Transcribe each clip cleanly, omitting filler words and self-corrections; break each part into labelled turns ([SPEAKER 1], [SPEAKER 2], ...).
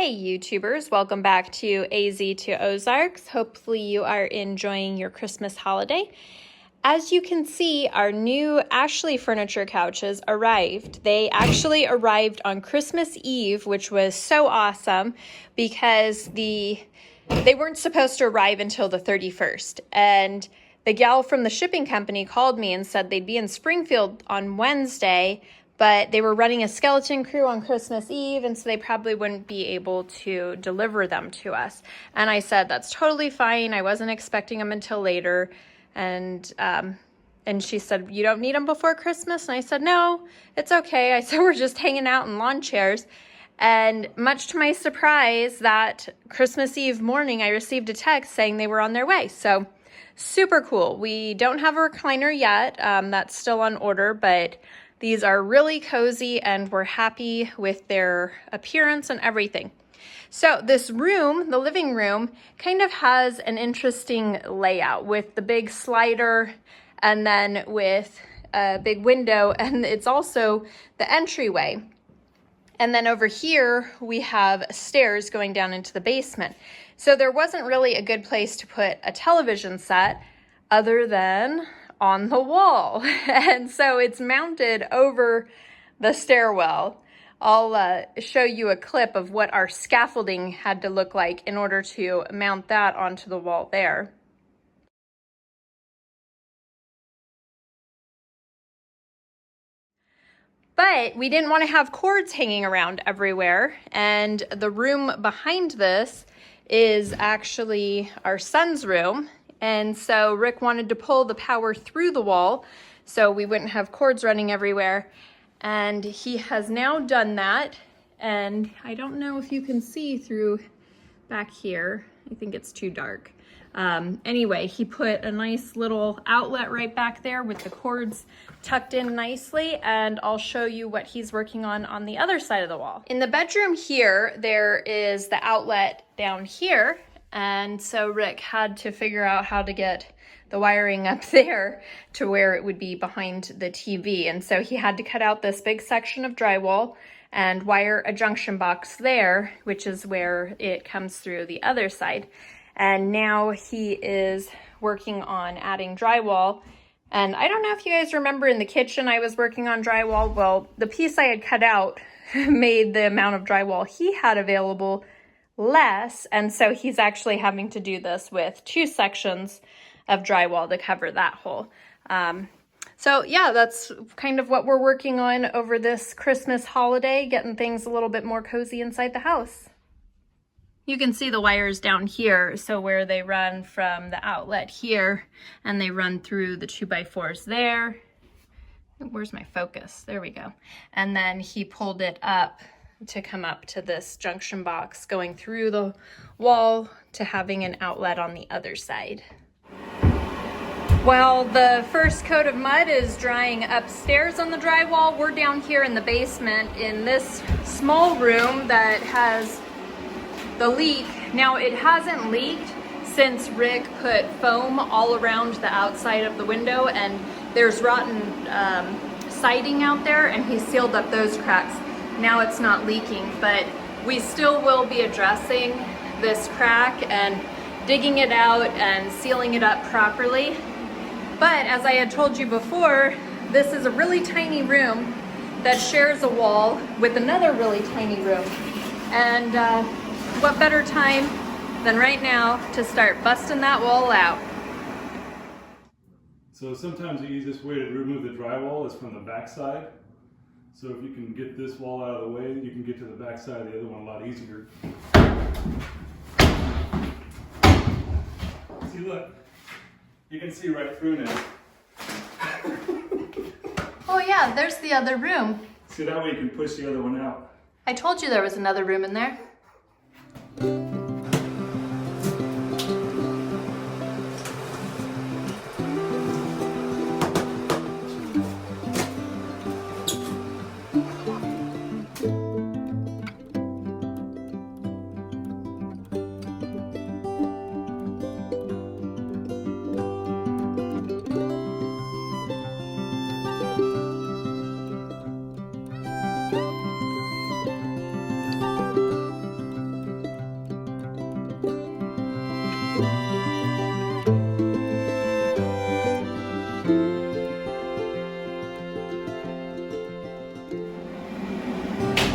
[SPEAKER 1] Hey YouTubers, welcome back to AZ to Ozarks. Hopefully you are enjoying your Christmas holiday. As you can see, our new Ashley furniture couches arrived. They actually arrived on Christmas Eve, which was so awesome because they weren't supposed to arrive until the 31st. And the gal from the shipping company called me and said they'd be in Springfield on Wednesday, but they were running a skeleton crew on Christmas Eve, and so they probably wouldn't be able to deliver them to us. And I said, that's totally fine. I wasn't expecting them until later. And she said, you don't need them before Christmas? And I said, no, it's okay. I said, we're just hanging out in lawn chairs. And much to my surprise, that Christmas Eve morning, I received a text saying they were on their way. So super cool. We don't have a recliner yet. That's still on order, but these are really cozy and we're happy with their appearance and everything. So this room, the living room, kind of has an interesting layout with the big slider and then with a big window, and it's also the entryway. And then over here, we have stairs going down into the basement. So there wasn't really a good place to put a television set other than on the wall. And so it's mounted over the stairwell. I'll show you a clip of what our scaffolding had to look like in order to mount that onto the wall there. But we didn't want to have cords hanging around everywhere, and the room behind this is actually our son's room. And so Rick wanted to pull the power through the wall so we wouldn't have cords running everywhere. And he has now done that. And I don't know if you can see through back here. I think it's too dark. Anyway, he put a nice little outlet right back there with the cords tucked in nicely, and I'll show you what he's working on the other side of the wall. In the bedroom here, there is the outlet down here, and so Rick had to figure out how to get the wiring up there to where it would be behind the TV, and so he had to cut out this big section of drywall and wire a junction box there, which is where it comes through the other side. And now he is working on adding drywall. And I don't know if you guys remember in the kitchen I was working on drywall. Well, the piece I had cut out made the amount of drywall he had available less. And so he's actually having to do this with 2 sections of drywall to cover that hole. So yeah, that's kind of what we're working on over this Christmas holiday, getting things a little bit more cozy inside the house. You can see the wires down here, so where they run from the outlet here, and they run through the 2x4s there. Where's my focus? There we go. And then he pulled it up to come up to this junction box, going through the wall to having an outlet on the other side. While the first coat of mud is drying upstairs on the drywall, we're down here in the basement in this small room that has the leak. Now it hasn't leaked since Rick put foam all around the outside of the window, and there's rotten siding out there, and he sealed up those cracks. Now it's not leaking, but we still will be addressing this crack and digging it out and sealing it up properly. But as I had told you before, this is a really tiny room that shares a wall with another really tiny room. And what better time than right now to start busting that wall out.
[SPEAKER 2] So sometimes the easiest way to remove the drywall is from the back side. So if you can get this wall out of the way, you can get to the back side of the other one a lot easier. See, look, you can see right through now.
[SPEAKER 1] Oh yeah, there's the other room.
[SPEAKER 2] See, that way you can push the other one out.
[SPEAKER 1] I told you there was another room in there.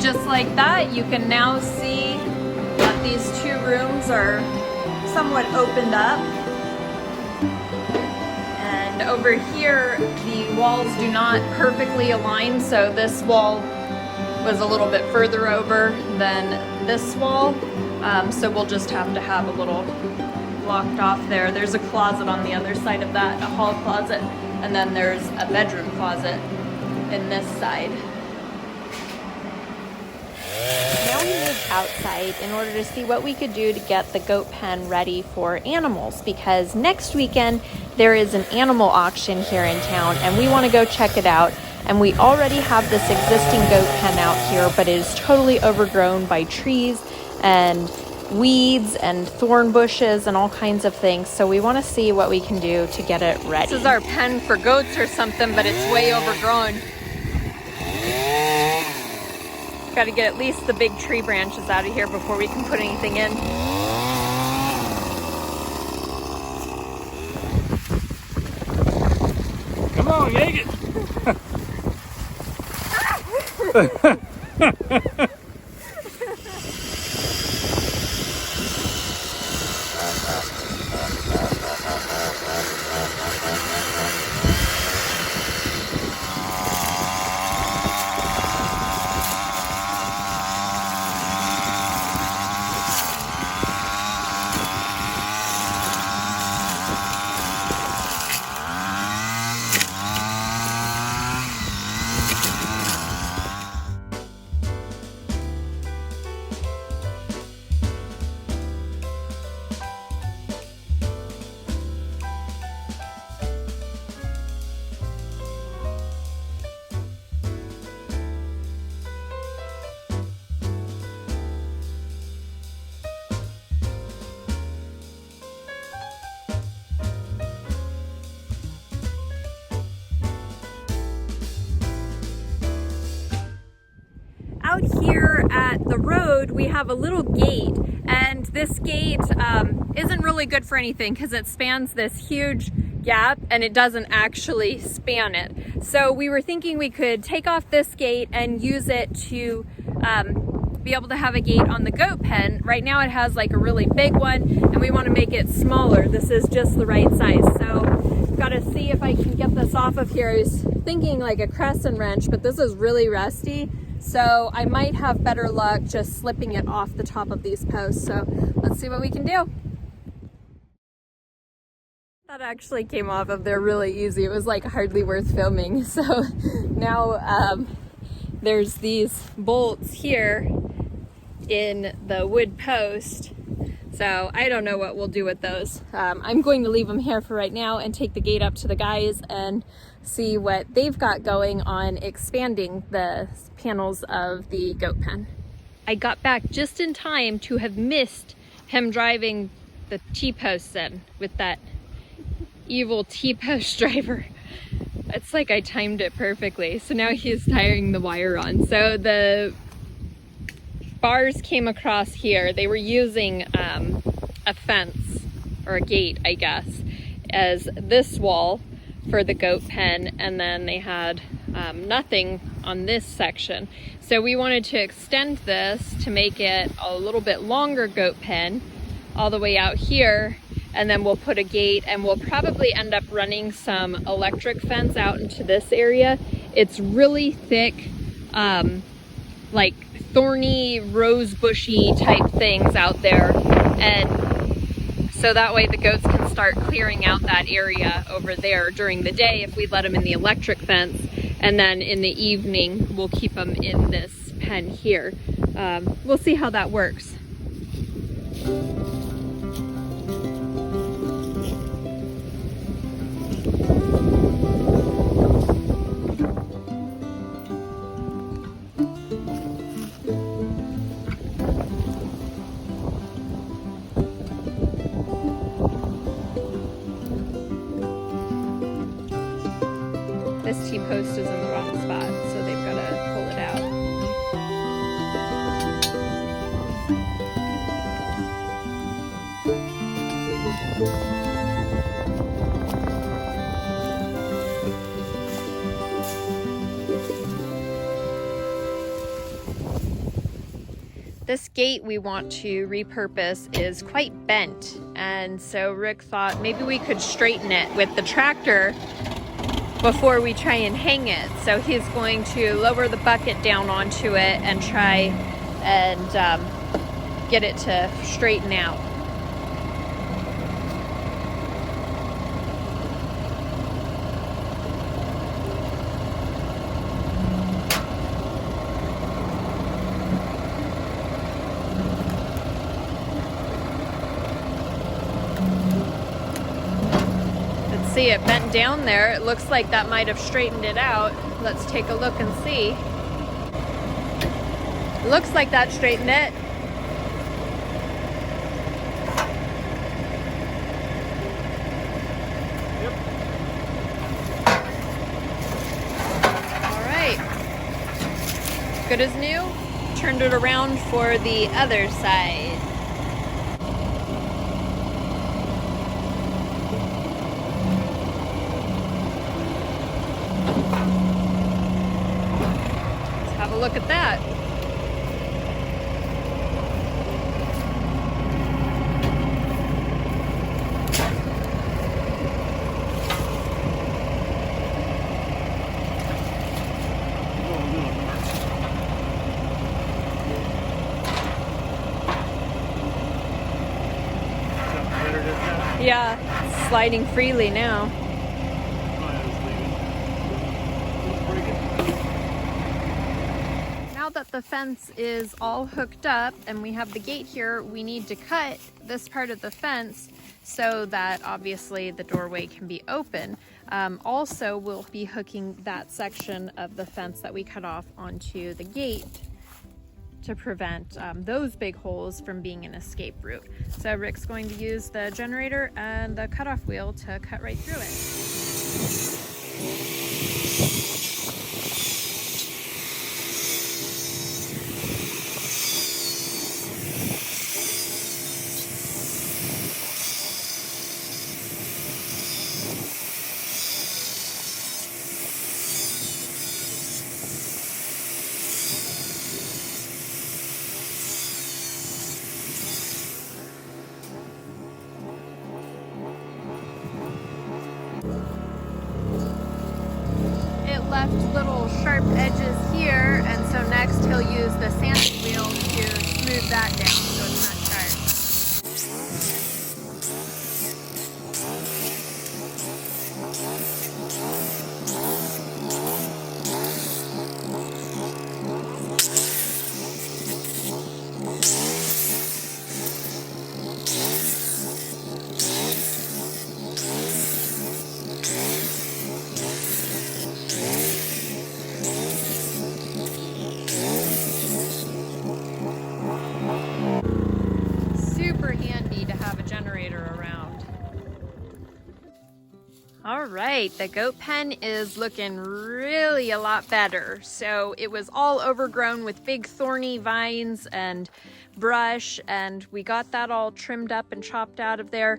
[SPEAKER 1] just like that, you can now see that these two rooms are somewhat opened up. And over here, the walls do not perfectly align, so this wall was a little bit further over than this wall. So we'll just have to have a little blocked off there. There's a closet on the other side of that, a hall closet, and then there's a bedroom closet in this side. Now we moved outside in order to see what we could do to get the goat pen ready for animals, because next weekend there is an animal auction here in town and we want to go check it out. And we already have this existing goat pen out here, but it is totally overgrown by trees and weeds and thorn bushes and all kinds of things. So we want to see what we can do to get it ready. This is our pen for goats or something, but it's way overgrown. Got to get at least the big tree branches out of here before we can put anything in.
[SPEAKER 2] Come on, yank it!
[SPEAKER 1] Out here at the road, we have a little gate, and this gate isn't really good for anything because it spans this huge gap and it doesn't actually span it. So we were thinking we could take off this gate and use it to be able to have a gate on the goat pen. Right now it has like a really big one and we want to make it smaller. This is just the right size. So got to see if I can get this off of here. I was thinking like a crescent wrench, but this is really rusty. So I might have better luck just slipping it off the top of these posts. So let's see what we can do. That actually came off of there really easy. It was like hardly worth filming. So now there's these bolts here in the wood post. So I don't know what we'll do with those. I'm going to leave them here for right now and take the gate up to the guys and see what they've got going on expanding the panels of the goat pen. I got back just in time to have missed him driving the T-posts in with that evil T-post driver. It's like I timed it perfectly. So now he's tying the wire on. So the bars came across here. They were using a fence or a gate, I guess, as this wall for the goat pen, and then they had nothing on this section. So we wanted to extend this to make it a little bit longer goat pen all the way out here, and then we'll put a gate, and we'll probably end up running some electric fence out into this area. It's really thick, like thorny, rose bushy type things out there, and so that way the goats can start clearing out that area over there during the day if we let them in the electric fence, and then in the evening we'll keep them in this pen here. We'll see how that works. This T-post is in the wrong spot, so they've got to pull it out. this gate we want to repurpose is quite bent, and so Rick thought maybe we could straighten it with the tractor before we try and hang it. So he's going to lower the bucket down onto it and try and get it to straighten out. See it bent down there. It looks like that might have straightened it out. Let's take a look and see. Looks like that straightened it.
[SPEAKER 2] Yep.
[SPEAKER 1] All right. Good as new. Turned it around for the other side. Have a look at that. Yeah, it's sliding freely now. Now that the fence is all hooked up and we have the gate here, we need to cut this part of the fence so that obviously the doorway can be open. Also, we'll be hooking that section of the fence that we cut off onto the gate to prevent those big holes from being an escape route. So Rick's going to use the generator and the cutoff wheel to cut right through it. Left little sharp edges here, and so next he'll use the sanding wheel to smooth that down so it's not sharp. Handy to have a generator around. All right, the goat pen is looking really a lot better. So it was all overgrown with big thorny vines and brush, and we got that all trimmed up and chopped out of there.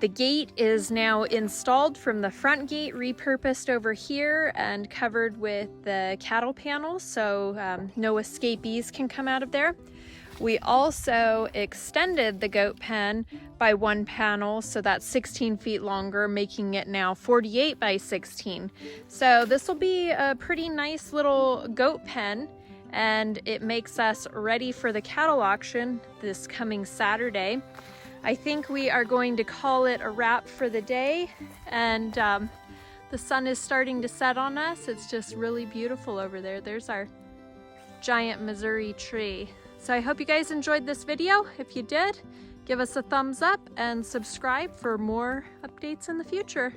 [SPEAKER 1] The gate is now installed from the front gate, repurposed over here and covered with the cattle panel, so no escapees can come out of there. We also extended the goat pen by 1 panel, so that's 16 feet longer, making it now 48 by 16. So this will be a pretty nice little goat pen, and it makes us ready for the cattle auction this coming Saturday. I think we are going to call it a wrap for the day, and the sun is starting to set on us. It's just really beautiful over there. There's our giant Missouri tree. So I hope you guys enjoyed this video. If you did, give us a thumbs up and subscribe for more updates in the future.